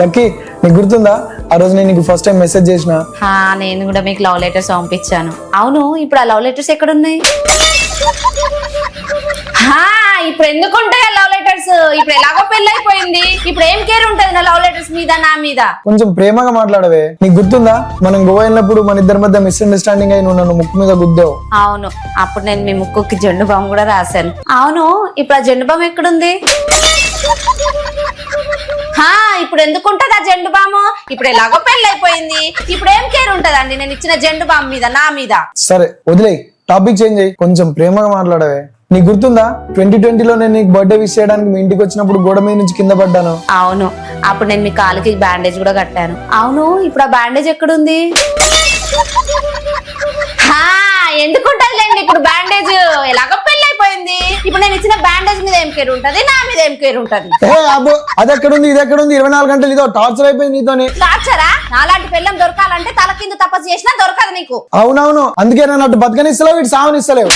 Lucky నీకు గుర్తుందా ఆ రోజు నేను నీకు ఫస్ట్ టైం మెసేజ్ చేసిన? నేను కూడా మీకు లవ్ లెటర్స్ పంపించాను. అవును, ఇప్పుడు ఆ లవ్ లెటర్స్ ఎక్కడున్నాయి? ఇప్పుడు ఎందుకు ఉంటాయి ఆ లవ్ లెటర్స్? ఇప్పుడు ఎలాగో పెళ్లి అయిపోయింది, ఇప్పుడు ఏం కేర్ ఉంటది నా లవ్ లెటర్స్ మీద, నా మీద? కొంచెం ప్రేమగా మాట్లాడవే. నీకు గుర్తుందా మనం గోవా వెళ్ళినప్పుడు మన ఇద్దరి మధ్య మిస్అండర్స్టాండింగ్ అయి నువ్వు నన్ను ముక్కు మీద గుద్దావు? అవును, అప్పుడు నేను మీ ముక్కుకి జెండు బామ్ కూడా రాశాను. అవును, ఇప్పుడు ఆ జెండు బామ్ ఎక్కడుంది? ఇప్పుడు ఎందుకుంటది ఆ జెండు బాము? ఇప్పుడు ఎలాగో పెళ్లి అయిపోయింది, ఇప్పుడు ఏం కేర్ ఉంటదండి నేను ఇచ్చిన జెండు బామ్ మీద, నా మీద? సరే వదిలే, టాపిక్ చేంజ్ అయ్యి కొంచెం ప్రేమగా మాట్లాడవే. నీకు గుర్తుందా 2020లో నేను నీకు బర్త్డే విష్ చేయడానికి మీ ఇంటికి వచ్చినప్పుడు గోడ మీద నుంచి కింద పడ్డాను? అవును, అప్పుడు నేను మీ కాలుకి బ్యాండేజ్ కూడా కట్టాను. అవును, ఇప్పుడు ఆ బ్యాండేజ్ ఎక్కడుంది? ఎందుకుంటదిలేండి ఇప్పుడు బ్యాండేజ్, ఎలాగో పెళ్లి అయిపోయింది, ఇప్పుడు నేను ఇచ్చిన బ్యాండేజ్ మీద ఏం కేర్ ఉంటది, నా మీద ఏం కేర్ ఉంటది? అది ఎక్కడుంది ఇది ఎక్కడుంది? 24 గంటలు ఇదో టార్చర్ అయిపోయింది నీతోనే. టార్చరా? నాలాంటి పెళ్ళం దొరకాలంటే తల కింద తపస్సు చేసినా దొరకదు నీకు. అవునవును, అందుకే నన్ను అటు బతకనిస్తలేవు, ఇటు సావనిస్తలేవు.